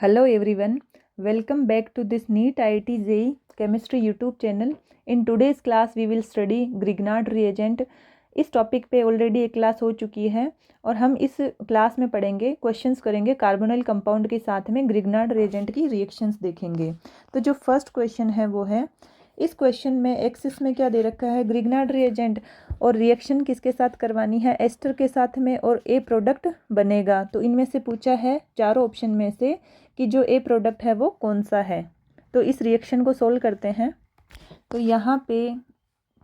Hello everyone, welcome back to this NEET IIT JEE Chemistry YouTube channel. In today's class we will study Grignard reagent. इस topic पे already एक class हो चुकी है और हम इस क्लास में पढ़ेंगे, क्वेश्चंस करेंगे कार्बोनिल कंपाउंड के साथ में ग्रिग्नार्ड रिएजेंट की रिएक्शंस देखेंगे। तो जो फर्स्ट क्वेश्चन है वो है, इस क्वेश्चन में एक्सिस में क्या दे रखा है, ग्रिग्नार्ड रिएजेंट, और रिएक्शन किसके साथ करवानी है, एस्टर के साथ में, और ए प्रोडक्ट बनेगा। तो इनमें से पूछा है चारों ऑप्शन में से कि जो ए प्रोडक्ट है वो कौन सा है। तो इस रिएक्शन को सोल्व करते हैं। तो यहाँ पे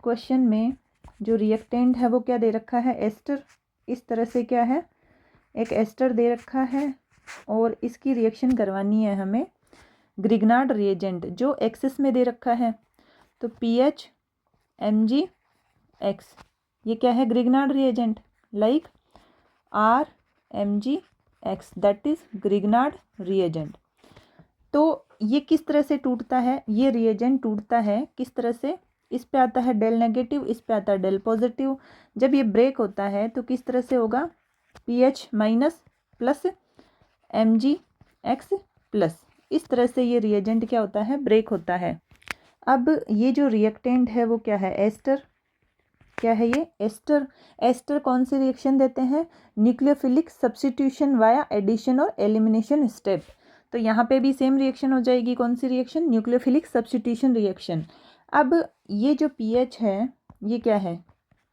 क्वेश्चन में जो रिएक्टेंट है वो क्या दे रखा है, एस्टर। इस तरह से क्या है, एक एस्टर दे रखा है और इसकी रिएक्शन करवानी है हमें ग्रिग्नार्ड रिएजेंट जो एक्सिस में दे रखा है। तो PH MgX, ये क्या है, Grignard reagent, like RMgX, that is Grignard reagent. तो ये किस तरह से टूटता है, ये रिएजेंट टूटता है किस तरह से, इस पे आता है डेल नेगेटिव, इस पे आता है डेल पॉजिटिव। जब ये ब्रेक होता है तो किस तरह से होगा, PH minus plus MgX plus, इस तरह से ये रिएजेंट क्या होता है, ब्रेक होता है। अब ये जो रिएक्टेंट है वो क्या है, एस्टर। क्या है ये, एस्टर। एस्टर कौन सी रिएक्शन देते हैं, न्यूक्लियोफिलिक सब्स्टिट्यूशन वाया एडिशन और एलिमिनेशन स्टेप। तो यहाँ पे भी सेम रिएक्शन हो जाएगी, कौन सी रिएक्शन, न्यूक्लियोफिलिक सब्स्टिट्यूशन रिएक्शन। अब ये जो PH है ये क्या है,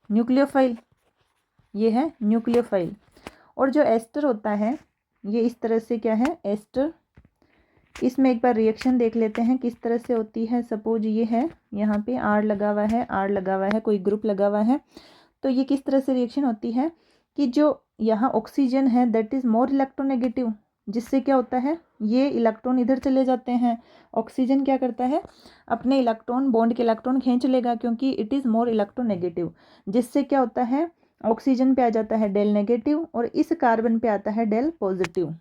न्यूक्लियोफाइल, ये है न्यूक्लियोफाइल। और जो एस्टर होता है ये इस तरह से क्या है, एस्टर। इसमें एक बार रिएक्शन देख लेते हैं किस तरह से होती है। सपोज ये है, यहाँ पे R लगा हुआ है, R लगा हुआ है, कोई ग्रुप लगा हुआ है। तो ये किस तरह से रिएक्शन होती है कि जो यहाँ ऑक्सीजन है दैट इज़ मोर इलेक्ट्रोनेगेटिव, जिससे क्या होता है, ये इलेक्ट्रॉन इधर चले जाते हैं। ऑक्सीजन क्या करता है, अपने इलेक्ट्रॉन, बॉन्ड के इलेक्ट्रॉन खींच लेगा क्योंकि इट इज़ मोर इलेक्ट्रोनेगेटिव, जिससे क्या होता है, ऑक्सीजन पे आ जाता है डेल नेगेटिव और इस कार्बन पे आता है डेल पॉजिटिव।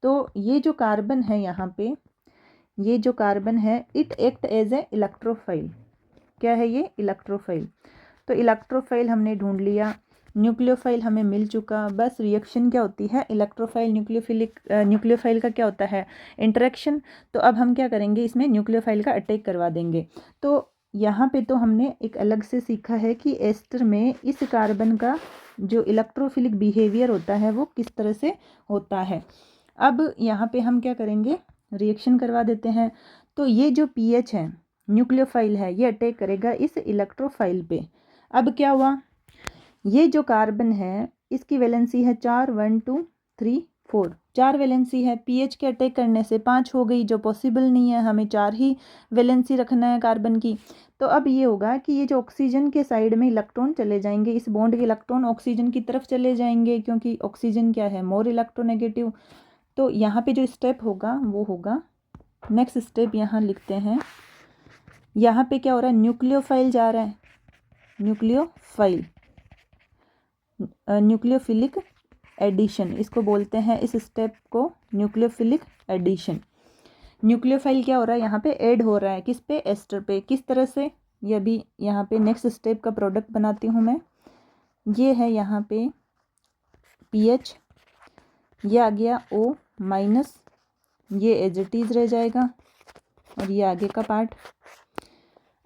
तो ये जो कार्बन है यहाँ पे, ये जो कार्बन है, it act as a electrophile. क्या है ये, इलेक्ट्रोफाइल। तो इलेक्ट्रोफाइल हमने ढूंढ लिया, न्यूक्लियोफाइल हमें मिल चुका। बस रिएक्शन क्या होती है, इलेक्ट्रोफाइल न्यूक्लियोफाइल का क्या होता है, इंटरेक्शन। तो अब हम क्या करेंगे, इसमें न्यूक्लियोफाइल का अटैक करवा देंगे। तो यहाँ पे तो हमने एक अलग से सीखा है कि एस्टर में इस कार्बन का जो इलेक्ट्रोफिलिक बिहेवियर होता है वो किस तरह से होता है। अब यहाँ पे हम क्या करेंगे, रिएक्शन करवा देते हैं। तो ये जो PH है, न्यूक्लियोफाइल है, ये अटैक करेगा इस इलेक्ट्रोफाइल पे। अब क्या हुआ, ये जो कार्बन है इसकी वैलेंसी है 4, 1 2 3 4, 4 वैलेंसी है। PH के अटैक करने से 5 हो गई, जो पॉसिबल नहीं है, हमें 4 ही वैलेंसी रखना है कार्बन की। तो अब ये होगा कि ये जो ऑक्सीजन के साइड में इलेक्ट्रॉन चले जाएंगे, इस बॉन्ड के इलेक्ट्रॉन ऑक्सीजन की तरफ चले जाएंगे क्योंकि ऑक्सीजन क्या है, मोर इलेक्ट्रोनेगेटिव। तो यहाँ पे जो स्टेप होगा वो होगा, नेक्स्ट स्टेप यहाँ लिखते हैं। यहाँ पे क्या हो रहा है, न्यूक्लियोफाइल जा रहा है, न्यूक्लियोफाइल, न्यूक्लियोफिलिक एडिशन इसको बोलते हैं, इस स्टेप को न्यूक्लियोफिलिक एडिशन। न्यूक्लियोफाइल क्या हो रहा है, यहाँ पे ऐड हो रहा है किस पे, एस्टर पे। किस तरह से, ये अभी यहाँ पे नेक्स्ट स्टेप का प्रोडक्ट बनाती हूँ मैं। ये है यहाँ पे PH, ये आ गया O माइनस, ये एज इट इज रह जाएगा और ये आगे का पार्ट।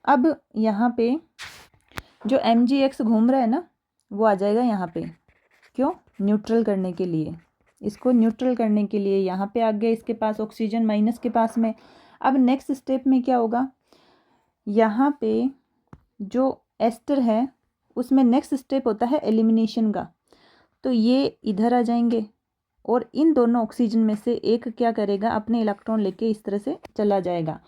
अब यहाँ पे जो MgX घूम रहा है ना, वो आ जाएगा यहाँ पे। क्यों, न्यूट्रल करने के लिए, इसको न्यूट्रल करने के लिए यहाँ पे आ गया इसके पास ऑक्सीजन माइनस के पास में। अब नेक्स्ट स्टेप में क्या होगा, यहाँ पे जो एस्टर है उसमें नेक्स्ट स्टेप होता है एलिमिनेशन का। तो ये इधर आ जाएंगे और इन दोनों ऑक्सीजन में से एक क्या करेगा, अपने इलेक्ट्रॉन लेके इस तरह से चला जाएगा।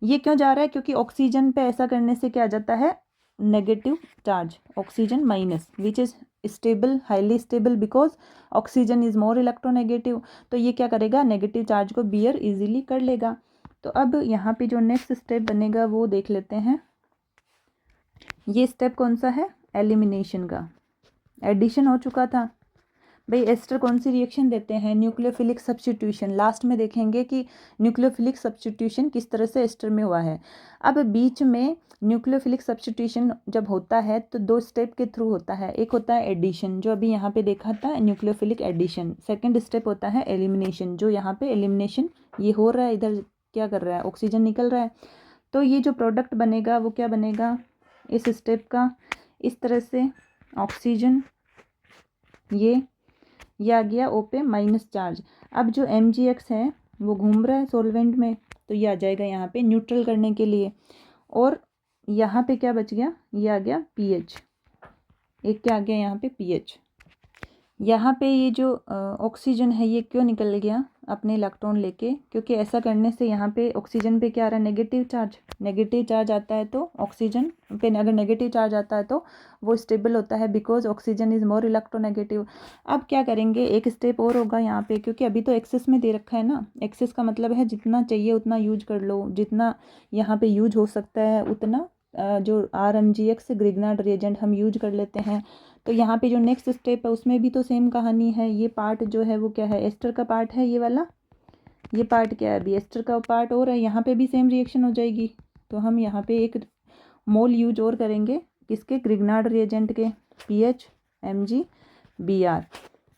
ये क्यों जा रहा है, क्योंकि ऑक्सीजन पे ऐसा करने से क्या आ जाता है, negative charge, oxygen minus, which is stable, highly stable, because oxygen is more electronegative. तो ये क्या करेगा, नेगेटिव चार्ज को बियर इजीली कर लेगा। तो अब यहाँ पे जो नेक्स्ट स्टेप बनेगा वो देख लेते हैं। ये स्टेप कौन सा है, एलिमिनेशन का। एडिशन हो चुका था भाई, एस्टर कौन सी रिएक्शन देते हैं, न्यूक्लियोफिलिक सब्स्टिट्यूशन। लास्ट में देखेंगे कि न्यूक्लियोफिलिक सब्स्टिट्यूशन किस तरह से एस्टर में हुआ है। अब बीच में न्यूक्लियोफिलिक सब्स्टिट्यूशन जब होता है तो 2 स्टेप के थ्रू होता है। एक होता है एडिशन, जो अभी यहाँ पे देखा था न्यूक्लियोफिलिक एडिशन। सेकंड स्टेप होता है एलिमिनेशन, जो यहाँ पे एलिमिनेशन ये हो रहा है, इधर क्या कर रहा है, ऑक्सीजन निकल रहा है। तो ये जो प्रोडक्ट बनेगा वो क्या बनेगा इस स्टेप का, इस तरह से ऑक्सीजन ये आ गया O पे माइनस चार्ज। अब जो MgX है वो घूम रहा है सॉल्वेंट में, तो ये आ जाएगा यहाँ पे न्यूट्रल करने के लिए। और यहाँ पे क्या बच गया, ये आ गया pH, एक क्या आ गया यहाँ पे pH। यहाँ पे ये जो ऑक्सीजन है ये क्यों निकल गया अपने इलेक्ट्रॉन लेके, क्योंकि ऐसा करने से यहाँ पे ऑक्सीजन पे क्या आ रहा है, नेगेटिव चार्ज आता है। तो ऑक्सीजन पे अगर नेगेटिव चार्ज आता है तो वो स्टेबल होता है, because oxygen is more electronegative. अब क्या करेंगे, एक स्टेप और होगा यहाँ पे, क्योंकि अभी तो एक्सेस में दे रखा है ना, एक्सेस का मतलब है जितना चाहिए उतना यूज कर लो, जितना यहाँ पे यूज हो सकता है उतना जो RMGX ग्रिग्नार्ड रिएजेंट हम यूज कर लेते हैं। तो यहाँ पे जो नेक्स्ट स्टेप है उसमें भी तो सेम कहानी है। ये पार्ट जो है वो क्या है, एस्टर का पार्ट है, ये वाला, ये पार्ट क्या है अभी एस्टर का पार्ट और है, यहाँ पे भी सेम रिएक्शन हो जाएगी। तो हम यहाँ पे एक मोल यूज और करेंगे किसके, ग्रिग्नार्ड रिएजेंट के, PH MgBr।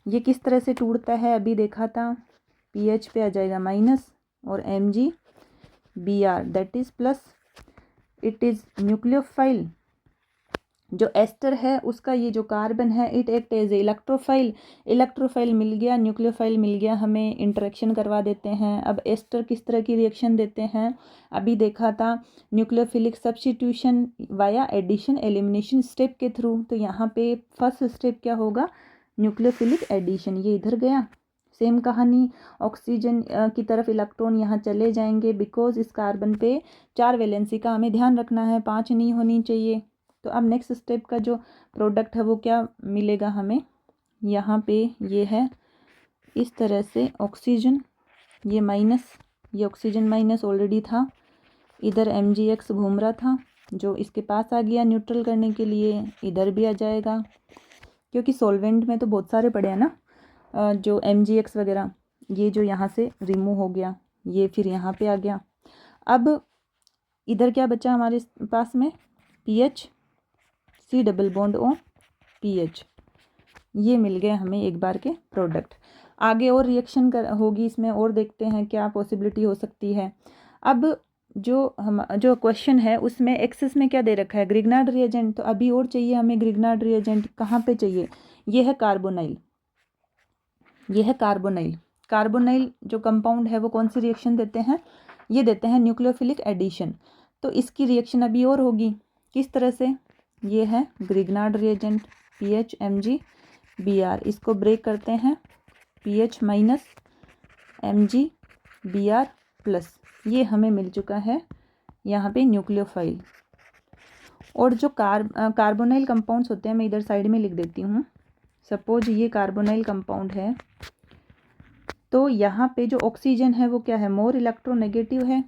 ये किस तरह से टूटता है अभी देखा था, PH पे आ जाएगा माइनस और MgBr that is plus, it is nucleophile. जो एस्टर है उसका ये जो कार्बन है इट एक्ट एज इलेक्ट्रोफाइल मिल गया, न्यूक्लियोफाइल मिल गया, हमें इंटरेक्शन करवा देते हैं। अब एस्टर किस तरह की रिएक्शन देते हैं अभी देखा था, nucleophilic substitution via addition elimination step के थ्रू। तो यहाँ पे फर्स्ट स्टेप क्या होगा, न्यूक्लियोफिलिक एडिशन, ये इधर गया, सेम कहानी, ऑक्सीजन की तरफ इलेक्ट्रॉन यहाँ चले जाएंगे, बिकॉज इस कार्बन पे 4 वैलेंसी का हमें ध्यान रखना है, 5 नहीं होनी चाहिए। तो अब नेक्स्ट स्टेप का जो प्रोडक्ट है वो क्या मिलेगा हमें, यहाँ पे ये है इस तरह से ऑक्सीजन, ये माइनस, ये ऑक्सीजन माइनस ऑलरेडी था, इधर MgX घूम रहा था जो इसके पास आ गया न्यूट्रल करने के लिए, इधर भी आ जाएगा, क्योंकि सॉल्वेंट में तो बहुत सारे पड़े हैं ना जो MgX वगैरह, ये जो यहाँ से रिमूव हो गया ये फिर यहाँ पे आ गया। अब इधर क्या बचा हमारे पास में, PH C double bond O PH, ये मिल गए हमें एक बार के प्रोडक्ट। आगे और रिएक्शन होगी इसमें, और देखते हैं क्या पॉसिबिलिटी हो सकती है। अब जो क्वेश्चन है उसमें एक्सेस में क्या दे रखा है, ग्रिग्नार्ड रिएजेंट, तो अभी और चाहिए हमें ग्रिग्नार्ड रिएजेंट, कहाँ पे चाहिए, ये है कार्बोनाइल, ये है कार्बोनाइल। कार्बोनाइल जो कंपाउंड है वो कौन सी रिएक्शन देते हैं, ये देते हैं न्यूक्लियोफिलिक एडिशन। तो इसकी रिएक्शन अभी और होगी, किस तरह से, ये है ग्रिग्नार्ड रिएजेंट PH MgBr, इसको ब्रेक करते हैं, PH माइनस MgBr प्लस, ये हमें मिल चुका है यहाँ पे न्यूक्लियोफाइल। और जो कार्बोनाइल कंपाउंड्स होते हैं मैं इधर साइड में लिख देती हूँ, सपोज ये कार्बोनाइल कंपाउंड है, तो यहाँ पे जो ऑक्सीजन है वो क्या है, मोर इलेक्ट्रोनेगेटिव है,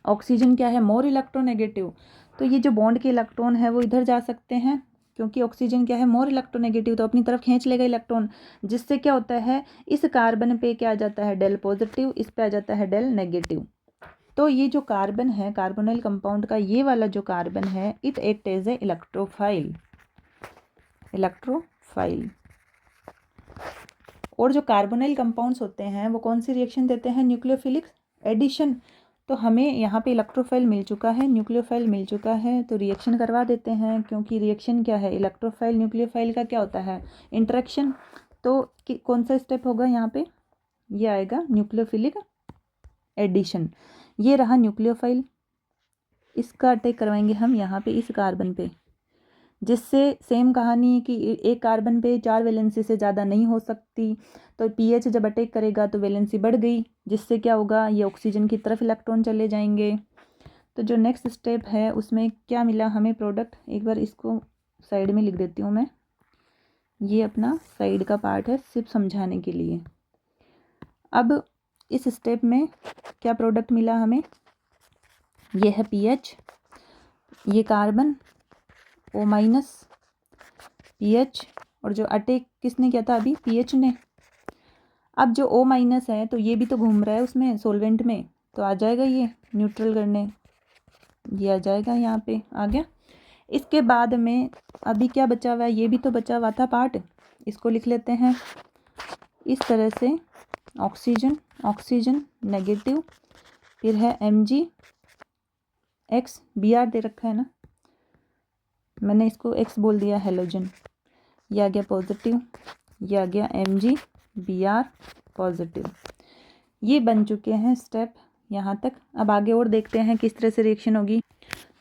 ऑक्सीजन क्या है, मोर इलेक्ट्रोनेगेटिव। तो ये जो बॉन्ड के इलेक्ट्रॉन है वो इधर जा सकते हैं, क्योंकि ऑक्सीजन क्या है, मोर इलेक्ट्रोनेगेटिव, तो अपनी तरफ खींच लेगा इलेक्ट्रॉन, जिससे क्या होता है इस कार्बन पे क्या आ जाता है, डेल पॉजिटिव, इस पे आ जाता है डेल नेगेटिव। तो ये जो कार्बन है कार्बोनाइल कंपाउंड का, ये वाला जो कार्बन है it act as a electrophile. और जो कार्बोनाइल कंपाउंड्स होते हैं वो कौन सी रिएक्शन देते हैं, न्यूक्लियोफिलिक एडिशन। तो हमें यहाँ पे इलेक्ट्रोफाइल मिल चुका है, न्यूक्लियोफाइल मिल चुका है, तो रिएक्शन करवा देते हैं, क्योंकि रिएक्शन क्या है, इलेक्ट्रोफाइल न्यूक्लियोफाइल का क्या होता है, इंटरेक्शन। तो कौन सा स्टेप होगा यहाँ पे, ये आएगा न्यूक्लियोफिलिक एडिशन। ये रहा न्यूक्लियोफाइल, इसका अटैक करवाएंगे हम यहाँ पे इस कार्बन पे, जिससे सेम कहानी है कि एक कार्बन पे 4 वैलेंसी से ज़्यादा नहीं हो सकती। तो PH जब अटैक करेगा तो वैलेंसी बढ़ गई, जिससे क्या होगा, ये ऑक्सीजन की तरफ इलेक्ट्रॉन चले जाएंगे। तो जो नेक्स्ट स्टेप है उसमें क्या मिला हमें प्रोडक्ट, एक बार इसको साइड में लिख देती हूँ मैं, ये अपना साइड का पार्ट है सिर्फ समझाने के लिए। अब इस स्टेप में क्या प्रोडक्ट मिला हमें, ये है PH, ये कार्बन O माइनस PH, और जो अटैक किसने किया था अभी, PH ने। अब जो O माइनस है तो ये भी तो घूम रहा है उसमें सॉल्वेंट में, तो आ जाएगा ये न्यूट्रल करने, ये आ जाएगा यहाँ पे आ गया। इसके बाद में अभी क्या बचा हुआ है, ये भी तो बचा हुआ था पार्ट, इसको लिख लेते हैं इस तरह से, ऑक्सीजन, ऑक्सीजन नेगेटिव, फिर है Mg X, Br दे रखा है ना, मैंने इसको X बोल दिया, हेलोजन, ये आ गया पॉजिटिव, ये आ गया Mg Br पॉजिटिव। ये बन चुके हैं स्टेप यहाँ तक। अब आगे और देखते हैं किस तरह से रिएक्शन होगी।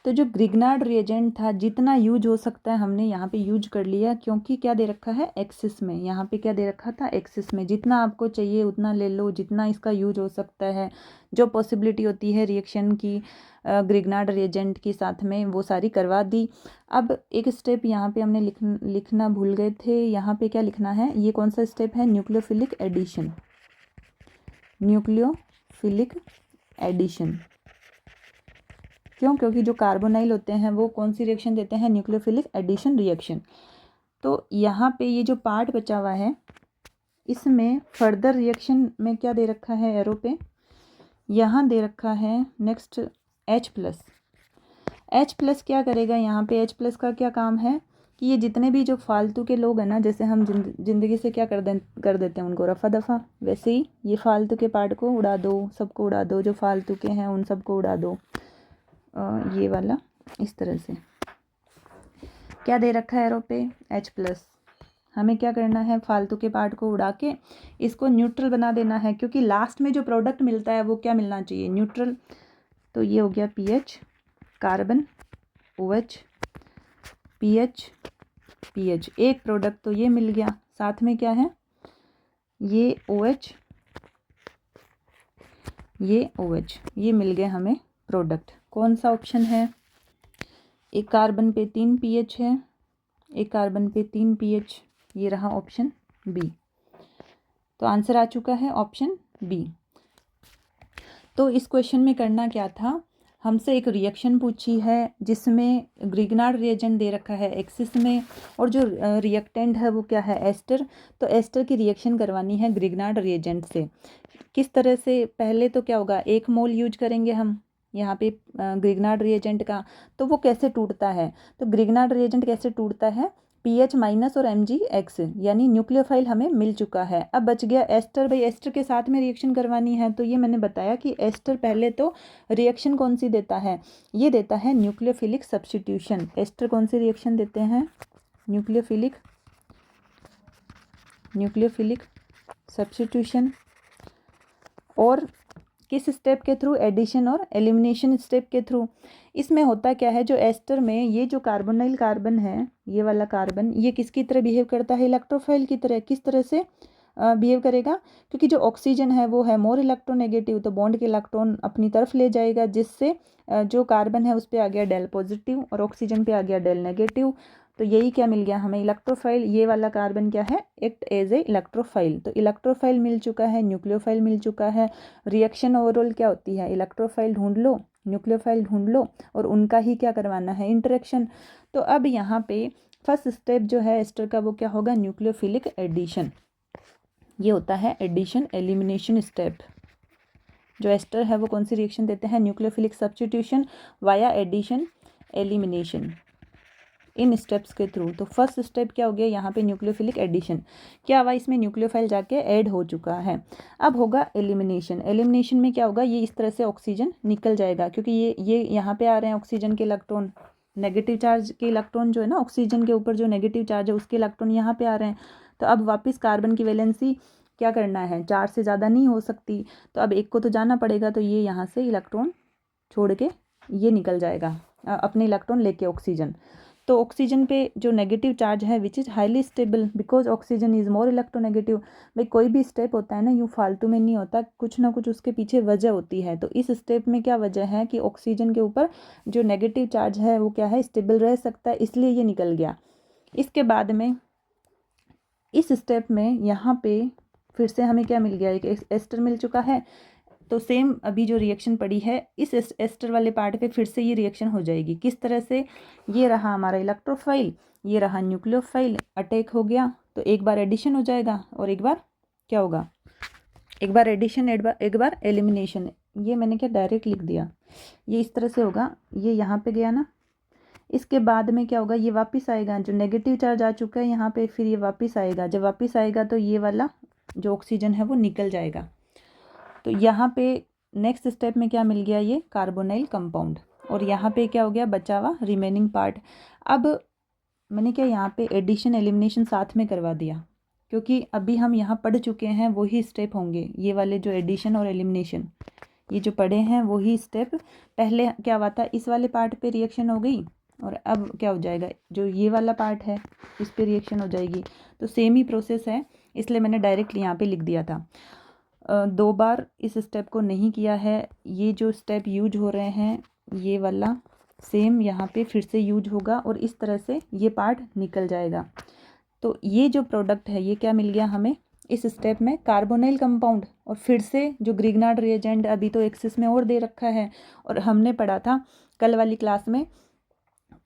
तो जो ग्रिग्नार्ड रिएजेंट था, जितना यूज हो सकता है हमने यहाँ पे यूज कर लिया, क्योंकि क्या दे रखा है एक्सिस में, यहाँ पे क्या दे रखा था एक्सिस में, जितना आपको चाहिए उतना ले लो, जितना इसका यूज हो सकता है, जो पॉसिबिलिटी होती है रिएक्शन की ग्रिग्नार्ड रिएजेंट के साथ में, वो सारी करवा दी। अब एक स्टेप यहाँ पे हमने लिखना भूल गए थे, यहाँ पे क्या लिखना है, ये कौन सा स्टेप है, न्यूक्लियोफिलिक एडिशन, न्यूक्लियोफिलिक एडिशन। क्यों? क्योंकि जो कार्बोनाइल होते हैं वो कौन सी रिएक्शन देते हैं, न्यूक्लियोफिलिक एडिशन रिएक्शन। तो यहाँ पे ये जो पार्ट बचा हुआ है, इसमें फर्दर रिएक्शन में क्या दे रखा है एरो पे, यहाँ दे रखा है नेक्स्ट H+। H+ क्या करेगा यहाँ पे, H+ का क्या काम है कि ये जितने भी जो फालतू के लोग हैं ना, जैसे हम ज़िंदगी से क्या कर देते हैं उनको रफ़ा दफ़ा, वैसे ही ये फालतू के पार्ट को उड़ा दो, सबको उड़ा दो, जो फालतू के हैं उन सबको उड़ा दो। ये वाला इस तरह से क्या दे रखा है एरो पे, H+। हमें क्या करना है, फालतू के पार्ट को उड़ा के इसको न्यूट्रल बना देना है, क्योंकि लास्ट में जो प्रोडक्ट मिलता है वो क्या मिलना चाहिए, न्यूट्रल। तो ये हो गया PH कार्बन, OH PH, एक प्रोडक्ट तो ये मिल गया, साथ में क्या है, ये OH, ये OH, ये मिल गए हमें प्रोडक्ट। कौन सा ऑप्शन है, एक कार्बन पे 3 pH है, एक कार्बन पे 3 pH, ये रहा ऑप्शन बी। तो आंसर आ चुका है ऑप्शन बी। तो इस क्वेश्चन में करना क्या था, हमसे एक रिएक्शन पूछी है जिसमें ग्रिग्नार्ड रिएजेंट दे रखा है एक्सिस में, और जो रिएक्टेंट है वो क्या है, एस्टर। तो एस्टर की रिएक्शन करवानी है ग्रिग्नार्ड रिएजेंट से। किस तरह से, पहले तो क्या होगा, 1 मोल यूज करेंगे हम यहाँ पे ग्रिग्नार्ड रिएजेंट का। तो वो कैसे टूटता है, तो ग्रिग्नार्ड रिएजेंट कैसे टूटता है, PH- और Mg X, यानी न्यूक्लियोफाइल हमें मिल चुका है। अब बच गया एस्टर। भाई एस्टर के साथ में रिएक्शन करवानी है, तो ये मैंने बताया कि एस्टर पहले तो रिएक्शन कौन सी देता है, ये देता है न्यूक्लियोफिलिक सब्स्टिट्यूशन। एस्टर कौन सी रिएक्शन देते हैं, न्यूक्लियोफिलिक सब्स्टिट्यूशन। और किस स्टेप के थ्रू, एडिशन और एलिमिनेशन स्टेप के थ्रू। इसमें होता क्या है, जो एस्टर में ये जो कार्बोनाइल कार्बन है, ये वाला कार्बन, ये किसकी तरह बिहेव करता है, इलेक्ट्रोफाइल की तरह। किस तरह से बिहेव करेगा, क्योंकि जो ऑक्सीजन है वो है मोर इलेक्ट्रोनेगेटिव, तो बॉन्ड के इलेक्ट्रॉन अपनी तरफ ले जाएगा, जिससे जो कार्बन है उस पर आ गया डेल पॉजिटिव और ऑक्सीजन पे आ गया डेल नेगेटिव। तो यही क्या मिल गया हमें, इलेक्ट्रोफाइल। ये वाला कार्बन क्या है, एक्ट एज ए इलेक्ट्रोफाइल। तो इलेक्ट्रोफाइल मिल चुका है, न्यूक्लियोफाइल मिल चुका है। रिएक्शन ओवरऑल क्या होती है, इलेक्ट्रोफाइल ढूंढ लो, न्यूक्लियोफाइल ढूंढ लो, और उनका ही क्या करवाना है, इंटरेक्शन। तो अब यहाँ पे फर्स्ट स्टेप जो है एस्टर का वो क्या होगा, न्यूक्लियोफिलिक एडिशन। ये होता है एडिशन एलिमिनेशन स्टेप। जो एस्टर है वो कौन सी रिएक्शन देते हैं, nucleophilic substitution via addition elimination, in steps के थ्रू। तो फर्स्ट स्टेप क्या हो गया यहाँ पे, न्यूक्लियोफिलिक एडिशन। क्या हुआ, इसमें न्यूक्लियोफाइल जाके ऐड हो चुका है। अब होगा एलिमिनेशन। एलिमिनेशन में क्या होगा, ये इस तरह से ऑक्सीजन निकल जाएगा, क्योंकि ये यहाँ पे आ रहे हैं ऑक्सीजन के इलेक्ट्रॉन, नेगेटिव चार्ज के इलेक्ट्रॉन जो है ना, ऑक्सीजन के ऊपर जो नेगेटिव चार्ज है उसके इलेक्ट्रॉन यहाँ पे आ रहे हैं। तो अब वापस कार्बन की वैलेंसी क्या करना है, 4 से ज़्यादा नहीं हो सकती, तो अब एक को तो जाना पड़ेगा। तो ये यहाँ से इलेक्ट्रॉन छोड़ के ये निकल जाएगा अपने इलेक्ट्रॉन लेके ऑक्सीजन। तो ऑक्सीजन पे जो नेगेटिव चार्ज है which is highly stable because oxygen is more electronegative. भाई कोई भी स्टेप होता है ना, यूँ फालतू में नहीं होता, कुछ ना कुछ उसके पीछे वजह होती है। तो इस स्टेप में क्या वजह है कि ऑक्सीजन के ऊपर जो नेगेटिव चार्ज है वो क्या है, स्टेबल रह सकता है, इसलिए ये निकल गया। इसके बाद में इस स्टेप में यहाँ पे फिर से हमें क्या मिल गया, एक एस्टर मिल चुका है। तो सेम अभी जो रिएक्शन पड़ी है इस एस्टर वाले पार्ट पे फिर से ये रिएक्शन हो जाएगी। किस तरह से, ये रहा हमारा इलेक्ट्रोफाइल, ये रहा न्यूक्लियोफाइल, अटैक हो गया। तो एक बार एडिशन हो जाएगा और एक बार क्या होगा, एक बार एडिशन, एक बार एलिमिनेशन। ये मैंने क्या डायरेक्ट लिख दिया, ये इस तरह से होगा, ये यहाँ पे गया ना। इसके बाद में क्या होगा, ये वापस आएगा, जो नेगेटिव चार्ज आ चुका है यहाँ पे, फिर ये वापस आएगा। जब वापस आएगा तो ये वाला जो ऑक्सीजन है वो निकल जाएगा। तो यहाँ पे नेक्स्ट स्टेप में क्या मिल गया, ये कार्बोनाइल कंपाउंड, और यहाँ पे क्या हो गया, बचा हुआ रिमेनिंग पार्ट। अब मैंने क्या यहाँ पे एडिशन एलिमिनेशन साथ में करवा दिया, क्योंकि अभी हम यहाँ पढ़ चुके हैं वही स्टेप होंगे, ये वाले जो एडिशन और एलिमिनेशन ये जो पढ़े हैं वही स्टेप। पहले क्या हुआ था, इस वाले पार्ट पे रिएक्शन हो गई, और अब क्या हो जाएगा, जो ये वाला पार्ट है इस पे रिएक्शन हो जाएगी। तो सेम ही प्रोसेस है, इसलिए मैंने डायरेक्टली यहाँ पे लिख दिया था। 2 बार इस स्टेप को नहीं किया है। ये जो स्टेप यूज हो रहे हैं ये वाला सेम यहाँ पे फिर से यूज होगा, और इस तरह से ये पार्ट निकल जाएगा। तो ये जो प्रोडक्ट है ये क्या मिल गया हमें इस स्टेप में, कार्बोनाइल कंपाउंड। और फिर से जो ग्रिग्नार्ड रिएजेंट अभी तो एक्सिस में और दे रखा है, और हमने पढ़ा था कल वाली क्लास में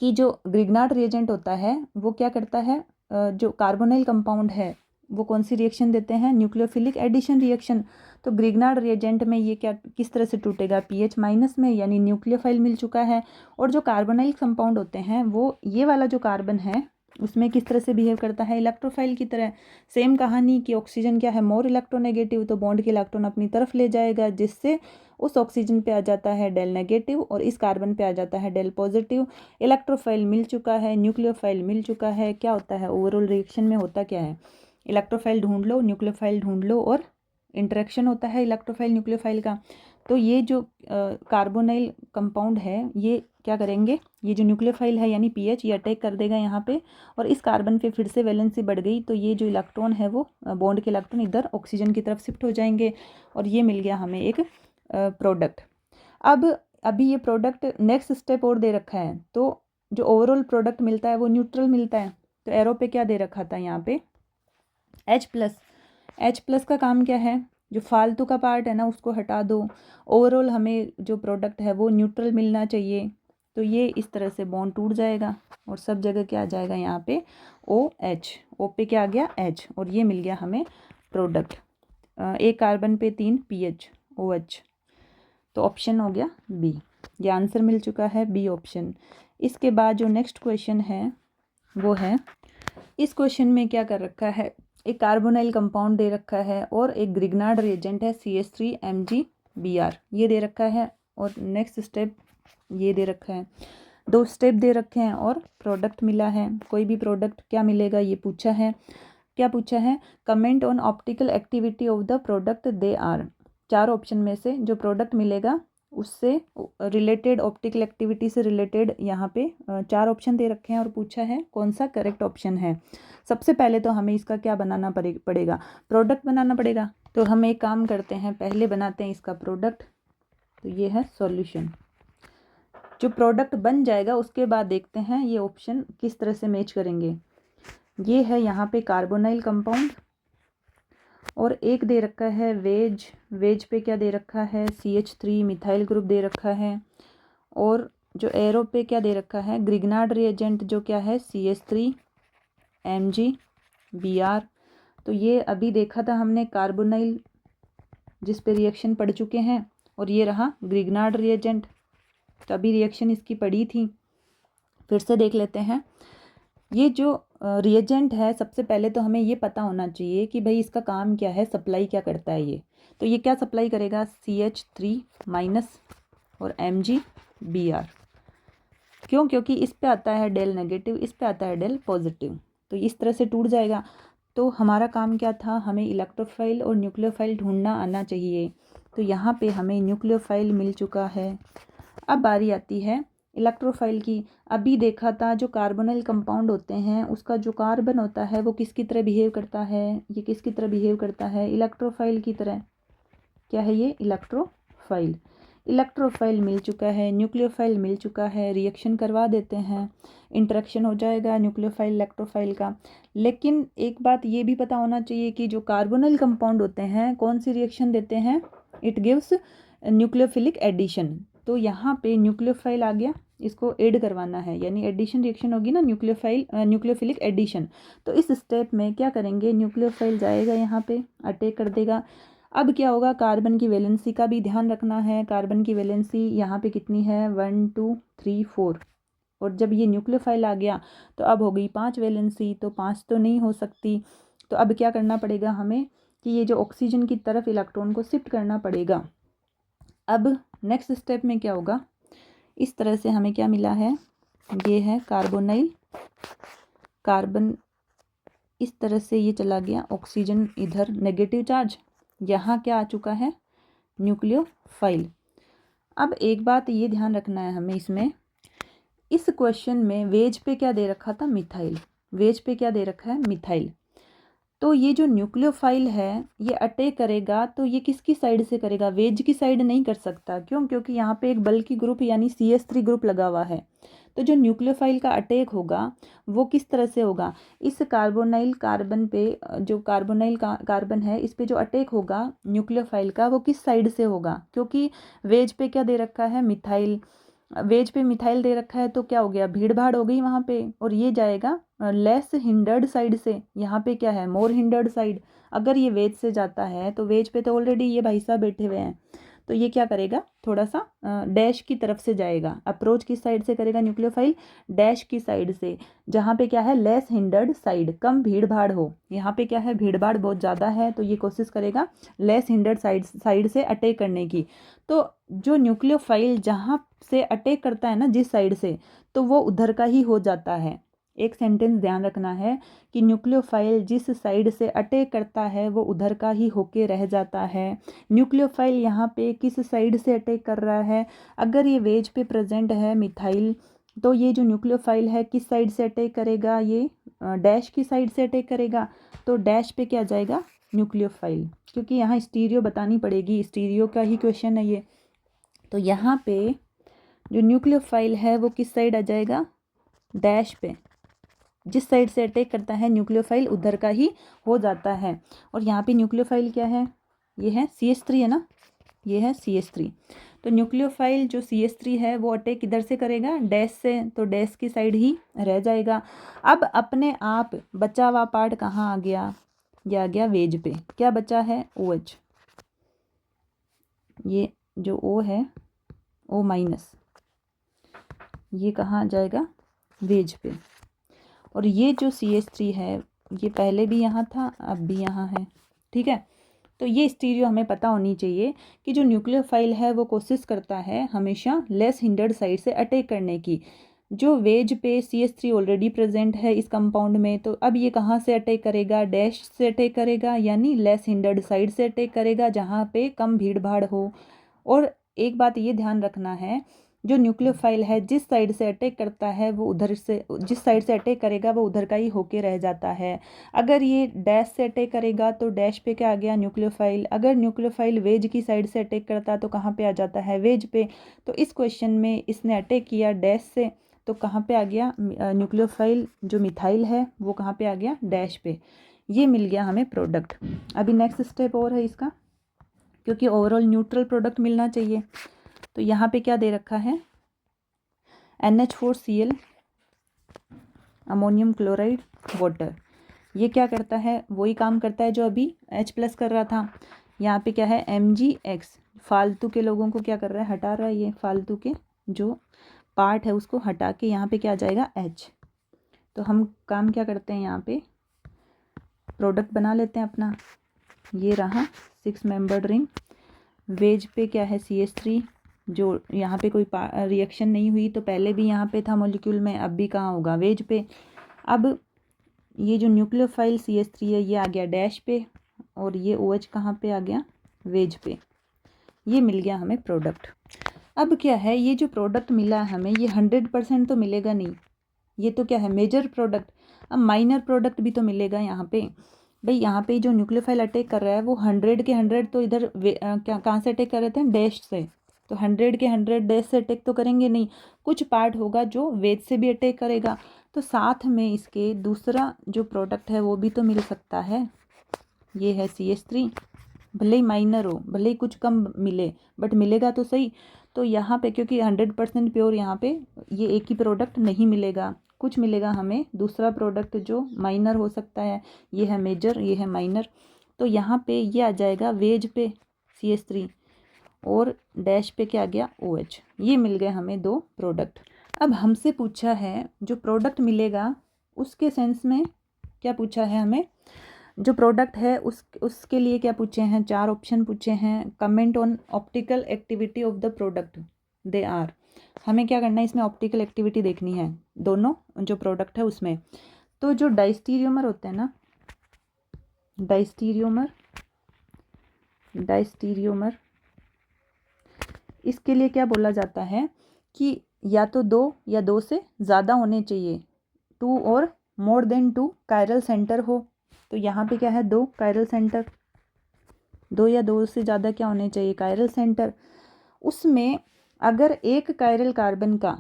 कि जो ग्रिग्नार्ड रिएजेंट होता है वो क्या करता है, जो कार्बोनाइल कंपाउंड है वो कौन सी रिएक्शन देते हैं, न्यूक्लियोफिलिक एडिशन रिएक्शन। तो ग्रिग्नार्ड रिएजेंट में ये क्या किस तरह से टूटेगा, पीएच माइनस में, यानी न्यूक्लियोफाइल मिल चुका है। और जो कार्बोनाइल कंपाउंड होते हैं वो ये वाला जो कार्बन है उसमें किस तरह से बिहेव करता है, इलेक्ट्रोफाइल की तरह। सेम कहानी कि ऑक्सीजन क्या है, मोर इलेक्ट्रोनेगेटिव, तो बॉन्ड के इलेक्ट्रॉन अपनी तरफ ले जाएगा, जिससे उस ऑक्सीजन पे आ जाता है डेल नेगेटिव और इस कार्बन पे आ जाता है डेल पॉजिटिव। इलेक्ट्रोफाइल मिल चुका है, न्यूक्लियोफाइल मिल चुका है। क्या होता है ओवरऑल रिएक्शन में, होता क्या है, इलेक्ट्रोफाइल ढूंढ लो, न्यूक्लियोफाइल ढूंढ लो, और इंटरेक्शन होता है इलेक्ट्रोफाइल न्यूक्लियोफाइल का। तो ये जो कार्बोनाइल कंपाउंड है ये क्या करेंगे, ये जो न्यूक्लियोफाइल है यानी पीएच, ये अटैक कर देगा यहाँ पे, और इस कार्बन पे फिर से वैलेंसी बढ़ गई, तो ये जो इलेक्ट्रॉन है वो बॉन्ड के इलेक्ट्रॉन इधर ऑक्सीजन की तरफ शिफ्ट हो जाएंगे, और ये मिल गया हमें एक प्रोडक्ट। अब अभी ये प्रोडक्ट नेक्स्ट स्टेप और दे रखा है, तो जो ओवरऑल प्रोडक्ट मिलता है वो न्यूट्रल मिलता है। तो एरो पे क्या दे रखा था यहाँ पे H+। H+ का काम क्या है, जो फालतू का पार्ट है ना उसको हटा दो, ओवरऑल हमें जो प्रोडक्ट है वो न्यूट्रल मिलना चाहिए। तो ये इस तरह से बॉन्ड टूट जाएगा, और सब जगह क्या आ जाएगा यहाँ पे OH, O पे क्या आ गया H, और ये मिल गया हमें प्रोडक्ट। एक कार्बन पे 3 PH OH, तो ऑप्शन हो गया बी, ये आंसर मिल चुका है बी ऑप्शन। इसके बाद जो नेक्स्ट क्वेश्चन है वो है, इस क्वेश्चन में क्या कर रखा है, एक कार्बोनाइल कंपाउंड दे रखा है और एक ग्रिग्नार्ड रिएजेंट है CH3MgBr, ये दे रखा है, और नेक्स्ट स्टेप ये दे रखा है। 2 स्टेप दे रखे हैं और प्रोडक्ट मिला है। कोई भी प्रोडक्ट क्या मिलेगा ये पूछा है। क्या पूछा है, comment on optical activity of the product they are. 4 option में से जो प्रोडक्ट मिलेगा उससे रिलेटेड, ऑप्टिकल एक्टिविटी से रिलेटेड यहाँ पे 4 ऑप्शन दे रखे हैं, और पूछा है कौन सा करेक्ट ऑप्शन है। सबसे पहले तो हमें इसका क्या बनाना पड़ेगा, प्रोडक्ट बनाना पड़ेगा। तो हम एक काम करते हैं, पहले बनाते हैं इसका प्रोडक्ट। तो ये है सॉल्यूशन। जो प्रोडक्ट बन जाएगा उसके बाद देखते हैं ये ऑप्शन किस तरह से मैच करेंगे। ये है यहाँ पे कार्बोनाइल कंपाउंड, और एक दे रखा है वेज। वेज पे क्या दे रखा है, CH3 मिथाइल ग्रुप दे रखा है, और जो एरो पे क्या दे रखा है, ग्रिग्नार्ड रिएजेंट जो क्या है CH3MgBr। तो ये अभी देखा था हमने कार्बोनाइल जिस पे रिएक्शन पढ़ चुके हैं, और ये रहा ग्रिग्नार्ड रिएजेंट, तो अभी रिएक्शन इसकी पड़ी थी। फिर से देख लेते हैं। ये जो रिएजेंट है, सबसे पहले तो हमें ये पता होना चाहिए कि भाई इसका काम क्या है, सप्लाई क्या करता है ये। तो ये क्या सप्लाई करेगा, CH3- और MgBr। क्यों, क्योंकि इस पे आता है डेल नेगेटिव, इस पे आता है डेल पॉजिटिव, तो इस तरह से टूट जाएगा। तो हमारा काम क्या था, हमें इलेक्ट्रोफाइल और न्यूक्लियोफाइल ढूंढना आना चाहिए। तो यहाँ पे हमें न्यूक्लियोफाइल मिल चुका है। अब बारी आती है इलेक्ट्रोफाइल की। अभी देखा था जो कार्बोनाइल कंपाउंड होते हैं उसका जो कार्बन होता है वो किसकी तरह बिहेव करता है, ये किसकी तरह बिहेव करता है, इलेक्ट्रोफाइल की तरह। क्या है ये, इलेक्ट्रोफाइल। इलेक्ट्रोफाइल मिल चुका है, न्यूक्लियोफाइल मिल चुका है, रिएक्शन करवा देते हैं, इंटरेक्शन हो जाएगा न्यूक्लियोफाइल इलेक्ट्रोफाइल का। लेकिन एक बात ये भी पता होना चाहिए कि जो कार्बोनाइल कंपाउंड होते हैं कौन सी रिएक्शन देते हैं, इट गिव्स न्यूक्लियोफिलिक एडिशन। तो यहाँ पे न्यूक्लियोफाइल आ गया, इसको ऐड करवाना है, यानी एडिशन रिएक्शन होगी ना, न्यूक्लियोफिलिक एडिशन। तो इस स्टेप में क्या करेंगे, न्यूक्लियोफाइल जाएगा यहाँ पे, अटैक कर देगा। अब क्या होगा, कार्बन की वैलेंसी का भी ध्यान रखना है। कार्बन की वैलेंसी यहाँ पे कितनी है, 1 2 3 4, और जब ये न्यूक्लियोफाइल आ गया तो अब हो गई 5 वैलेंसी, तो 5 तो नहीं हो सकती। तो अब क्या करना पड़ेगा हमें, कि ये जो ऑक्सीजन की तरफ इलेक्ट्रॉन को शिफ्ट करना पड़ेगा। अब नेक्स्ट स्टेप में क्या होगा, इस तरह से हमें क्या मिला है, ये है कार्बोनाइल, कार्बन इस तरह से ये चला गया, ऑक्सीजन इधर नेगेटिव चार्ज, यहाँ क्या आ चुका है, न्यूक्लियोफाइल। अब एक बात ये ध्यान रखना है हमें इसमें, इस क्वेश्चन में वेज पे क्या दे रखा था, मिथाइल, वेज पे क्या दे रखा है, मिथाइल। तो ये जो न्यूक्लियोफाइल है ये अटैक करेगा तो ये किसकी साइड से करेगा, वेज की साइड नहीं कर सकता। क्यों? क्योंकि यहाँ पे एक बल्कि ग्रुप यानी CH3 ग्रुप लगा हुआ है। तो जो न्यूक्लियोफाइल का अटैक होगा वो किस तरह से होगा, इस कार्बोनाइल कार्बन पे, जो कार्बोनाइल कार्बन है इस पे जो अटैक होगा न्यूक्लियोफाइल का वो किस साइड से होगा, क्योंकि वेज पे क्या दे रखा है, मिथाइल, वेज पे मिथाइल दे रखा है तो क्या हो गया, भीड़ भाड़ हो गई वहाँ पे, और ये जाएगा लेस हिंडर्ड साइड से। यहाँ पे क्या है, मोर हिंडर्ड साइड। अगर ये वेज से जाता है तो वेज पे तो ऑलरेडी ये भाई साहब बैठे हुए हैं, तो ये क्या करेगा, थोड़ा सा डैश की तरफ से जाएगा। अप्रोच किस साइड से करेगा न्यूक्लियोफाइल, डैश की साइड से, जहाँ पे क्या है, लेस हिंडर्ड साइड, कम भीड़ भाड़ हो। यहाँ पे क्या है, भीड़ भाड़ बहुत ज़्यादा है तो ये कोशिश करेगा लेस हिंडर्ड साइड से अटैक करने की। तो जो न्यूक्लियोफाइल जहाँ से अटैक करता है ना, जिस साइड से, तो वो उधर का ही हो जाता है। एक सेंटेंस ध्यान रखना है कि न्यूक्लियोफाइल जिस साइड से अटैक करता है वो उधर का ही होके रह जाता है। न्यूक्लियोफाइल यहाँ पे किस साइड से अटैक कर रहा है, अगर ये वेज पे प्रेजेंट है मिथाइल, तो ये जो न्यूक्लियोफाइल है किस साइड से अटैक करेगा, ये डैश की साइड से अटैक करेगा। तो डैश पे क्या जाएगा, न्यूक्लियोफाइल, क्योंकि यहाँ स्टीरियो बतानी पड़ेगी, स्टीरियो का ही क्वेश्चन है ये। तो यहाँ पे जो न्यूक्लियोफाइल है वो किस साइड आ जाएगा, डैश पे, जिस साइड से अटैक करता है न्यूक्लियोफाइल उधर का ही हो जाता है। और यहाँ पे न्यूक्लियोफाइल क्या है, ये है CH3 है ना, ये है CH3। तो न्यूक्लियोफाइल जो CH3 है वो अटैक किधर से करेगा, डैश से, तो डैश की साइड ही रह जाएगा। अब अपने आप बचा हुआ पार्ट कहाँ आ गया, ये आ गया वेज पे। क्या बचा है, OH, ये जो O है O-, ये कहाँ जाएगा, वेज पे। और ये जो CH3 है ये पहले भी यहाँ था, अब भी यहाँ है, ठीक है। तो ये स्टीरियो हमें पता होनी चाहिए कि जो न्यूक्लियोफाइल है वो कोशिश करता है हमेशा लेस हिंडर्ड साइड से अटैक करने की। जो वेज पे CH3 ऑलरेडी प्रेजेंट है इस कंपाउंड में, तो अब ये कहाँ से अटैक करेगा, डैश से अटैक करेगा, यानी लेस हिंडर्ड साइड से अटैक करेगा जहाँ पे कम भीड़ भाड़ हो। और एक बात ये ध्यान रखना है, जो न्यूक्लियोफाइल है जिस साइड से अटैक करता है वो उधर से, जिस साइड से अटैक करेगा वो उधर का ही होके रह जाता है। अगर ये डैश से अटैक करेगा तो डैश पे क्या आ गया, न्यूक्लियोफाइल। अगर न्यूक्लियोफाइल वेज की साइड से अटैक करता तो कहाँ पे आ जाता है, वेज पे। तो इस क्वेश्चन में इसने अटैक किया डैश से, तो कहाँ पे आ गया, न्यूक्लियोफाइल जो मिथाइल है वो कहाँ पे आ गया, डैश पे। ये मिल गया हमें प्रोडक्ट। अभी नेक्स्ट स्टेप और है इसका, क्योंकि ओवरऑल न्यूट्रल प्रोडक्ट मिलना चाहिए। तो यहाँ पे क्या दे रखा है, NH4Cl, अमोनियम क्लोराइड, वाटर। ये क्या करता है, वही काम करता है जो अभी H+ कर रहा था। यहाँ पे क्या है, MgX, फालतू के लोगों को क्या कर रहा है, हटा रहा है, ये फालतू के जो पार्ट है उसको हटा के यहाँ पे क्या आ जाएगा, H। तो हम काम क्या करते हैं, यहाँ पे प्रोडक्ट बना लेते हैं अपना। ये रहा 6 मेंबर्ड रिंग। वेज पे क्या है, CH3, जो यहाँ पे कोई रिएक्शन नहीं हुई, तो पहले भी यहाँ पे था मॉलिक्यूल में, अब भी कहाँ होगा, वेज पे। अब ये जो न्यूक्लियोफाइल CH3 है ये आ गया डैश पे, और ये OH कहाँ पे आ गया, वेज पे। ये मिल गया हमें प्रोडक्ट। अब क्या है, ये जो प्रोडक्ट मिला हमें ये 100% तो मिलेगा नहीं, ये तो क्या है, मेजर प्रोडक्ट। अब माइनर प्रोडक्ट भी तो मिलेगा यहाँ पे। भाई यहाँ पे जो न्यूक्लियोफाइल अटैक कर रहा है वो 100 के 100 तो इधर क्या कहाँ से अटैक कर रहे थे, डैश से। तो 100 के 100 डैश से अटैक तो करेंगे नहीं, कुछ पार्ट होगा जो वेज से भी अटैक करेगा। तो साथ में इसके दूसरा जो प्रोडक्ट है वो भी तो मिल सकता है। ये है CH3, भले ही माइनर हो, भले ही कुछ कम मिले, बट मिलेगा तो सही। तो यहाँ पे क्योंकि 100% प्योर यहाँ पे ये एक ही प्रोडक्ट नहीं मिलेगा, कुछ मिलेगा हमें दूसरा प्रोडक्ट जो माइनर हो सकता है। ये है मेजर, ये है माइनर। तो यहाँ पे ये आ जाएगा वेज पे CH3, और डैश पे क्या आ गया, OH। ये मिल गए हमें 2 प्रोडक्ट। अब हमसे पूछा है जो प्रोडक्ट मिलेगा उसके सेंस में क्या पूछा है हमें, जो प्रोडक्ट है उसके लिए क्या पूछे हैं, 4 ऑप्शन पूछे हैं। Comment on optical activity of the product they are. हमें क्या करना है, इसमें ऑप्टिकल एक्टिविटी देखनी है दोनों जो प्रोडक्ट है उसमें। तो जो डायस्टीरियोमर होते हैं ना, डायस्टीरियोमर इसके लिए क्या बोला जाता है कि या तो 2 या 2 से ज़्यादा होने चाहिए, 2 और मोर देन 2 कायरल सेंटर हो। तो यहाँ पे क्या है, 2 कायरल सेंटर, 2 या 2 से ज़्यादा क्या होने चाहिए, कायरल सेंटर। उसमें अगर एक कायरल कार्बन का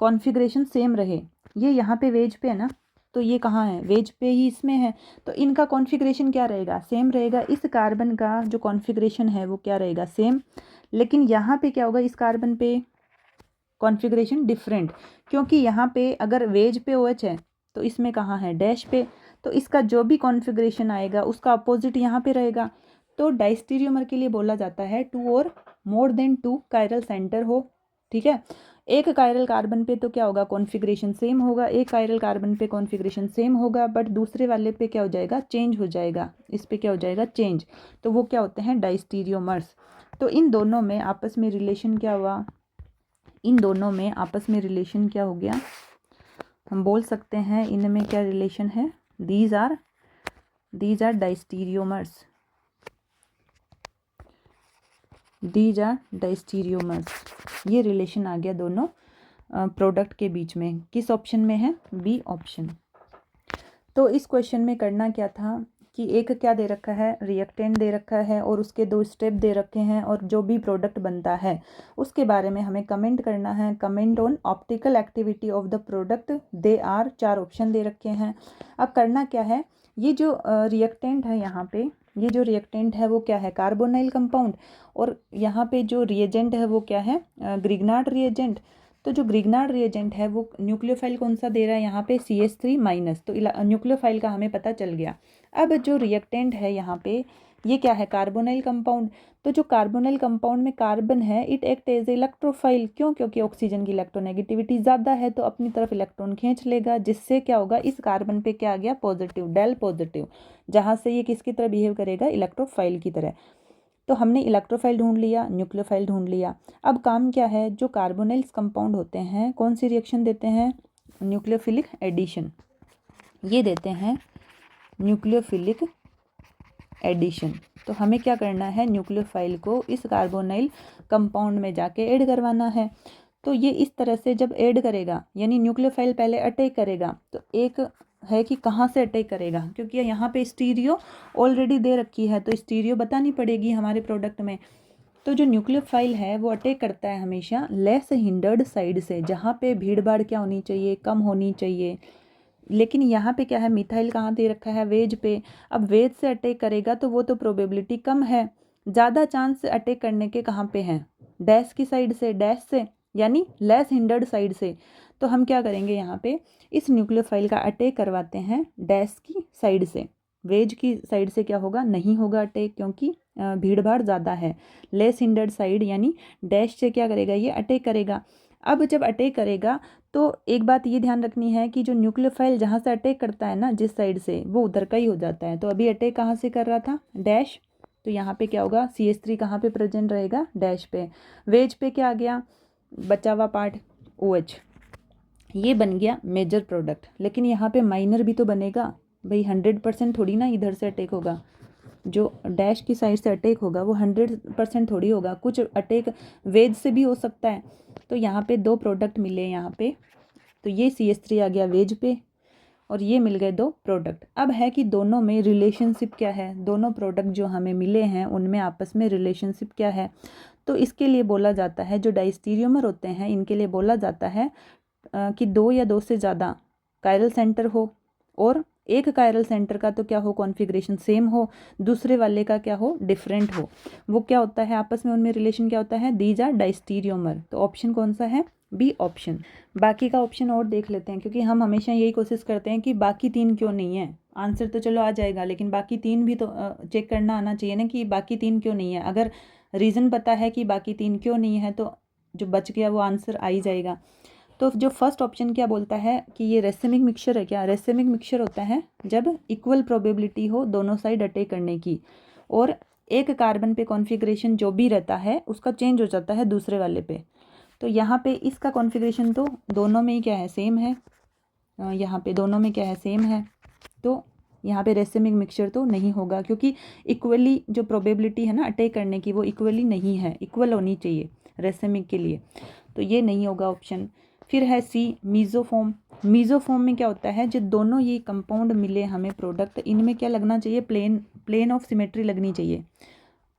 कॉन्फ़िगरेशन सेम रहे, ये यहाँ पे वेज पे है ना, तो ये कहाँ है, वेज पे ही इसमें है, तो इनका कॉन्फ़िगरेशन क्या रहेगा, सेम रहेगा। इस कार्बन का जो कॉन्फ़िगरेशन है वो क्या रहेगा, सेम। लेकिन यहाँ पे क्या होगा, इस कार्बन पे कॉन्फ़िगरेशन डिफरेंट, क्योंकि यहाँ पे अगर वेज पे OH है तो इसमें कहाँ है, डैश पे। तो इसका जो भी कॉन्फ़िगरेशन आएगा उसका अपोजिट यहाँ पे रहेगा। तो डायस्टीरियोमर के लिए बोला जाता है 2 और मोर देन 2 कायरल सेंटर हो। ठीक है, एक कायरल कार्बन पे तो क्या होगा, कॉन्फ़िगरेशन सेम होगा, एक कायरल कार्बन पे कॉन्फ़िगरेशन सेम होगा, बट दूसरे वाले पे क्या हो जाएगा, चेंज हो जाएगा, इस पे क्या हो जाएगा, चेंज। तो वो क्या होते हैं, डायस्टीरियोमर्स। तो इन दोनों में आपस में रिलेशन क्या हुआ, इन दोनों में आपस में रिलेशन क्या हो गया, हम बोल सकते हैं इनमें क्या रिलेशन है, these are diastereomers, these are diastereomers. ये रिलेशन आ गया दोनों प्रोडक्ट के बीच में। किस ऑप्शन में है, बी ऑप्शन। तो इस क्वेश्चन में करना क्या था कि एक क्या दे रखा है, रिएक्टेंट दे रखा है और उसके 2 स्टेप दे रखे हैं, और जो भी प्रोडक्ट बनता है उसके बारे में हमें कमेंट करना है। Comment on optical activity of the product they are, 4 option दे रखे हैं। अब करना क्या है, ये जो रिएक्टेंट है यहाँ पे, ये जो रिएक्टेंट है वो क्या है, कार्बोनाइल कंपाउंड, और यहाँ पे जो रिएजेंट है वो क्या है, ग्रिग्नार्ड रिएजेंट। तो जो ग्रिग्नार्ड रिएजेंट है वो न्यूक्लियोफाइल कौन सा दे रहा है यहाँ पे, CH3-, तो न्यूक्लियोफाइल का हमें पता चल गया। अब जो रिएक्टेंट है यहाँ पे ये क्या है, कार्बोनाइल कंपाउंड। तो जो कार्बोनाइल कंपाउंड में कार्बन है, इट एक्ट एज इलेक्ट्रोफाइल, क्यों, क्योंकि ऑक्सीजन की इलेक्ट्रोनेगेटिविटी ज़्यादा है तो अपनी तरफ इलेक्ट्रॉन खींच लेगा, जिससे क्या होगा, इस कार्बन पे क्या आ गया, पॉजिटिव, डेल पॉजिटिव, जहाँ से ये किसकी तरह बिहेव करेगा, इलेक्ट्रोफाइल की तरह। तो हमने इलेक्ट्रोफाइल ढूंढ लिया, न्यूक्लियोफाइल ढूंढ लिया। अब काम क्या है, जो कार्बोनाइल्स कंपाउंड होते हैं कौन सी रिएक्शन देते हैं, न्यूक्लियोफिलिक एडिशन, ये देते हैं न्यूक्लियोफिलिक एडिशन। तो हमें क्या करना है, न्यूक्लियोफाइल को इस कार्बोनाइल कंपाउंड में जाके ऐड करवाना है। तो ये इस तरह से जब ऐड करेगा, यानी न्यूक्लियोफाइल पहले अटैक करेगा, तो एक है कि कहाँ से अटैक करेगा, क्योंकि यहाँ पे स्टीरियो ऑलरेडी दे रखी है तो स्टीरियो बतानी पड़ेगी हमारे प्रोडक्ट में। तो जो न्यूक्लियोफाइल है वो अटैक करता है हमेशा लेस हिंडर्ड साइड से, जहाँ पे भीड़ भाड़ क्या होनी चाहिए, कम होनी चाहिए। लेकिन यहाँ पे क्या है, मिथाइल कहाँ दे रखा है, वेज पे। अब वेज से अटैक करेगा तो वो तो प्रोबेबिलिटी कम है, ज़्यादा चांस अटैक करने के कहाँ पे हैं, डैश की साइड से, डैश से यानी लेस हिंडर्ड साइड से। तो हम क्या करेंगे, यहाँ पे इस न्यूक्लियोफाइल का अटैक करवाते हैं डैश की साइड से। वेज की साइड से क्या होगा, नहीं होगा अटैक, क्योंकि भीड़ भाड़ ज़्यादा है। लेस हिंडर्ड साइड यानी डैश से क्या करेगा, ये अटैक करेगा। अब जब अटैक करेगा तो एक बात ये ध्यान रखनी है कि जो न्यूक्लियोफाइल जहाँ से अटैक करता है ना, जिस साइड से, वो उधर का ही हो जाता है। तो अभी अटैक कहाँ से कर रहा था, डैश, तो यहाँ पे क्या होगा, CH3 कहाँ पे प्रेजेंट रहेगा, डैश पे। वेज पे क्या आ गया, बचा हुआ पार्ट OH, ये बन गया मेजर प्रोडक्ट। लेकिन यहाँ पे माइनर भी तो बनेगा भाई, 100% थोड़ी ना इधर से अटैक होगा, जो डैश की साइड से अटैक होगा वो 100% थोड़ी होगा, कुछ अटैक वेज से भी हो सकता है। तो यहाँ पे 2 प्रोडक्ट मिले यहाँ पे, तो ये CH3 आ गया वेज पे और ये मिल गए 2 प्रोडक्ट। अब है कि दोनों में रिलेशनशिप क्या है, दोनों प्रोडक्ट जो हमें मिले हैं उनमें आपस में रिलेशनशिप क्या है। तो इसके लिए बोला जाता है, जो डायस्टीरियोमर होते हैं इनके लिए बोला जाता है कि 2 या 2 से ज़्यादा कायरल सेंटर हो, और एक कायरल सेंटर का तो क्या हो, कॉन्फ़िगरेशन सेम हो, दूसरे वाले का क्या हो, डिफरेंट हो। वो क्या होता है आपस में, उनमें रिलेशन क्या होता है, दीज आर डायस्टीरियोमर। तो ऑप्शन कौन सा है, बी ऑप्शन। बाकी का ऑप्शन और देख लेते हैं, क्योंकि हम हमेशा यही कोशिश करते हैं कि बाकी 3 क्यों नहीं है। आंसर तो चलो आ जाएगा, लेकिन बाकी 3 भी तो चेक करना आना चाहिए ना कि बाकी 3 क्यों नहीं है। अगर रीज़न पता है कि बाकी 3 क्यों नहीं है तो जो बच गया वो आंसर आ ही जाएगा। तो जो फर्स्ट ऑप्शन क्या बोलता है कि ये रेसिमिक मिक्सचर है क्या? रेसिमिक मिक्सचर होता है जब इक्वल प्रोबेबिलिटी हो दोनों साइड अटैक करने की, और एक कार्बन पे कॉन्फ़िगरेशन जो भी रहता है उसका चेंज हो जाता है दूसरे वाले पे। तो यहाँ पे इसका कॉन्फ़िगरेशन तो दोनों में ही क्या है, सेम है। यहाँ पे दोनों में क्या है, सेम है। तो यहाँ पे रेसिमिक मिक्सचर तो नहीं होगा, क्योंकि इक्वली जो प्रोबेबिलिटी है ना अटैक करने की वो इक्वली नहीं है, इक्वल होनी चाहिए रेसिमिक के लिए। तो ये नहीं होगा ऑप्शन। फिर है सी, मीज़ोफॉर्म। मीज़ोफॉर्म में क्या होता है, जो दोनों ये कंपाउंड मिले हमें प्रोडक्ट, इनमें क्या लगना चाहिए, प्लेन ऑफ सिमेट्री लगनी चाहिए।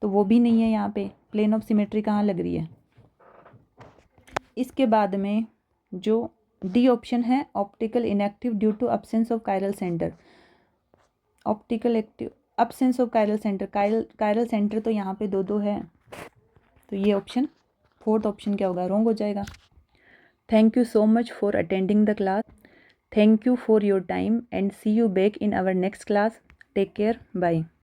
तो वो भी नहीं है, यहाँ पे प्लेन ऑफ सिमेट्री कहाँ लग रही है। इसके बाद में जो डी ऑप्शन है, optical inactive due to absence of chiral centre. Optical active, absence of chiral centre, chiral centre तो यहाँ पे दो है। तो ये ऑप्शन, फोर्थ ऑप्शन क्या होगा, रॉन्ग हो जाएगा। Thank you so much for attending the class. Thank you for your time and see you back in our next class. Take care. Bye.